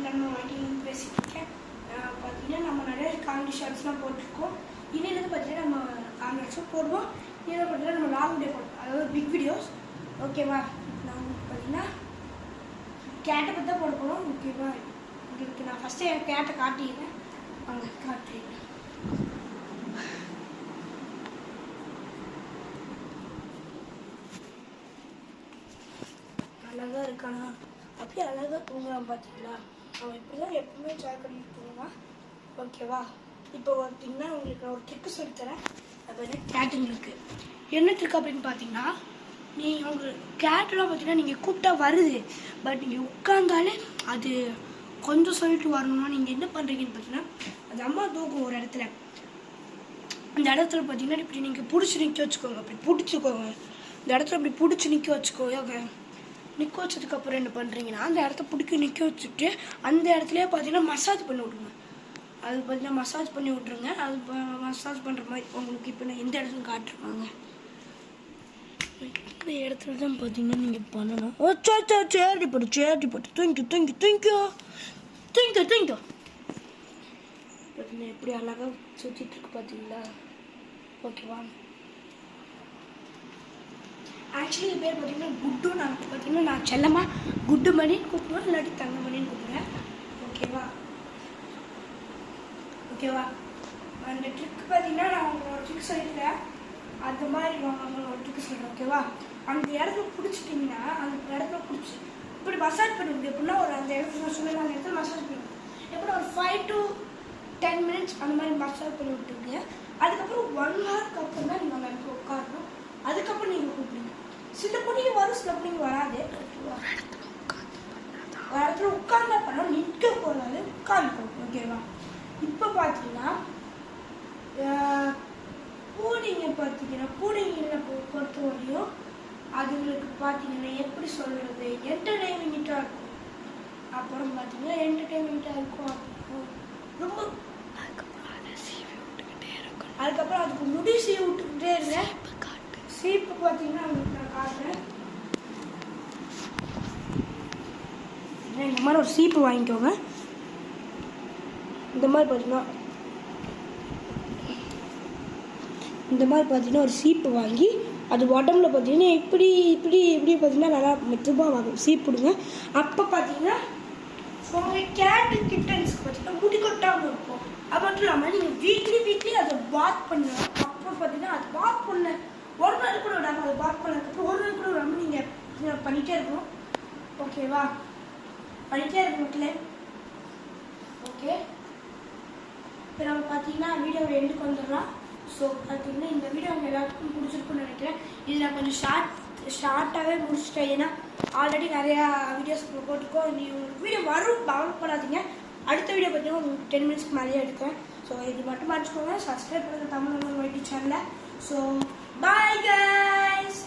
தமிழ்நாடு வாங்கிட்டு பேசிட்டு இருக்கேன். பார்த்தீங்கன்னா நம்ம நிறைய காமெடி ஷார்ட்ஸ்லாம் போட்டிருக்கோம். இன்னிலேருந்து பார்த்தீங்கன்னா நம்ம காமெடி ஷார்ட் போடுவோம். இதில் பார்த்தீங்கன்னா நம்ம லாங் வீடியோ போடுவோம், அதாவது பிக் வீடியோஸ். ஓகேவா? நான் பார்த்தீங்கன்னா கேட்டை பற்றி தான் போட போகிறோம். ஓகேவா? உங்களுக்கு நான் ஃபஸ்ட்டு என் கேட்டை காட்டிடுறேன். வாங்க காட்டுறேன். அழகாக இருக்கானா? அப்படியே அழகாக தூங்குறான் பார்த்தீங்களா? அவன் இப்படி தான் எப்பவுமே ட்ராக் பண்ணிட்டு தூங்குவான். ஓகேவா? இப்போ பார்த்தீங்கன்னா உங்களுக்கு நான் ஒரு ட்ரிக்கு சொல்லித்தரேன். அது வந்து கேட்டுங்களுக்கு என்ன ட்ரிக் அப்படின்னு பார்த்தீங்கன்னா, உங்களுக்கு கேட்டெல்லாம் பார்த்தீங்கன்னா நீங்கள் கூப்பிட்டா வருது, பட் நீங்கள் உட்காந்தாலே அது கொஞ்சம் சொல்லிட்டு வரணும்னா நீங்கள் என்ன பண்ணுறீங்கன்னு பார்த்தீங்கன்னா, அது அம்மா தூக்கும் ஒரு இடத்துல. அந்த இடத்துல பார்த்தீங்கன்னா இப்படி நீங்கள் பிடிச்சி நிற்க வச்சுக்கோங்க. அப்படி பிடிச்சிக்கோங்க. இந்த இடத்துல அப்படி பிடிச்சி நிற்க வச்சுக்கோங்க. நிற்க வச்சதுக்கப்புறம் என்ன பண்ணுறீங்கன்னா, அந்த இடத்த பிடிக்க நிற்க வச்சுட்டு அந்த இடத்துலையே பார்த்தீங்கன்னா மசாஜ் பண்ணி விட்ருங்க. அது பார்த்தீங்கன்னா மசாஜ் பண்ணி விட்ருங்க. அது மசாஜ் பண்ணுற மாதிரி உங்களுக்கு இப்போ நான் எந்த இடத்துல காட்டுருவாங்க. இந்த இடத்துல தான் பார்த்தீங்கன்னா நீங்கள் பண்ணணும். சேரி போட்டு தூங்கிக்கோ. பார்த்தீங்கன்னா எப்படி அழகாக சுற்றிட்டுருக்கு பார்த்தீங்களா? ஓகேவா? ஆக்சுவலி இது பேர் பார்த்தீங்கன்னா குட்டு. நான் பார்த்தீங்கன்னா நான் செல்லமாக குட்டு மணின்னு கூப்பிடுவேன், இல்லாட்டி தங்க மணின்னு கூப்பிடுவேன். ஓகேவா? அந்த ட்ரிக் பார்த்தீங்கன்னா நான் உங்களுக்கு ஒரு ட்ரிக் சொல்லியிருக்கேன். அந்த மாதிரி அவங்க ஒரு ட்ரிக் சொல்கிறேன். ஓகேவா? அந்த இடத்துல பிடிச்சிட்டிங்கன்னா அந்த இடத்துல பிடிச்சி இப்படி மசாஜ் பண்ணுவீங்க. எப்படின்னா ஒரு அந்த இடத்துல சொல்லலாம், அந்த இடத்துல மசாஜ் பண்ணுவோம். எப்படி ஒரு 5 to 10 minutes அந்த மாதிரி மசாஜ் பண்ணி விட்டுருங்க. அதுக்கப்புறம் 1 hourக்கு அப்புறம் தான் நீங்கள் அந்த இடத்துல உட்காரணும். அதுக்கப்புறம் நீங்கள் கூப்பிடுங்க. சில பிடிங்க வரும், சில பிடிங்க வராது. ஒரு இடத்துல உட்கார்ந்தா பண்ணோம், நிற்க போகாது, உட்காந்துக்கணும். ஓகேவா? இப்போ பார்த்தீங்கன்னா பூடிங்களை பொறுத்த வரையும் அதுங்களுக்கு பார்த்தீங்கன்னா எப்படி சொல்கிறது, என்டர்டெயின்மெண்ட்டாக இருக்கும். அப்புறம் பார்த்தீங்கன்னா என்டர்டெயின்மெண்ட்டாக இருக்கும். ரொம்ப அதுக்கப்புறம் அதுக்கு முடி சீவி விட்டுக்கிட்டே இருந்தேன். சீப்பு பார்த்தீங்கன்னா உங்களுக்கு நான் காட்டுறேன். இந்த மாதிரி ஒரு சீப்பு வாங்கிக்கோங்க. இந்த மாதிரி பார்த்தீங்கன்னா ஒரு சீப்பு வாங்கி அது உடம்புல பார்த்தீங்கன்னா இப்படி பார்த்தீங்கன்னா நல்லா மெதுவாக வாங்கும் சீப்புடுங்க. அப்போ பார்த்தீங்கன்னா உங்கள் கேட்டு கிட்டன்ஸ்க்கு பார்த்தீங்கன்னா முடி கொட்டாமல் இருக்கும். அது மட்டும் இல்லாமல் நீங்கள் வீக்லி அதை வாக் பண்ணுங்க. அப்புறம் பார்த்தீங்கன்னா அது வாக் பண்ண ஒரு நாள் கூட விடாமல் அதை வாக் பண்ணதுக்கப்புறம் ஒரு நாள் கூட விடாமல் நீங்கள் பண்ணிகிட்டே இருக்கணும். ஓகேவா? பண்ணிகிட்டே இருக்கணும். ஓகே, இப்போ நம்ம பார்த்தீங்கன்னா வீடியோவை எண்டுக்கு வந்துடலாம். ஸோ பார்த்தீங்கன்னா இந்த வீடியோ அவங்க எல்லாத்துக்கும் பிடிச்சிருக்குன்னு நினைக்கிறேன். இதில் நான் கொஞ்சம் ஷார்ட்டாகவே முடிச்சிட்டேன். ஏன்னா ஆல்ரெடி நிறையா வீடியோஸ் போட்டுருக்கோம். உங்களுக்கு வீடியோ வரும், கவலைப்படாதீங்க. அடுத்த வீடியோ பார்த்தீங்கன்னா உங்களுக்கு 10 minutes மேலேயே எடுக்கிறேன். ஸோ இது மட்டும் மறைச்சிக்கோங்க. சப்ஸ்கிரைப் பண்ணுங்கள் தமிழ்நாடு YT சேனலை. So bye guys.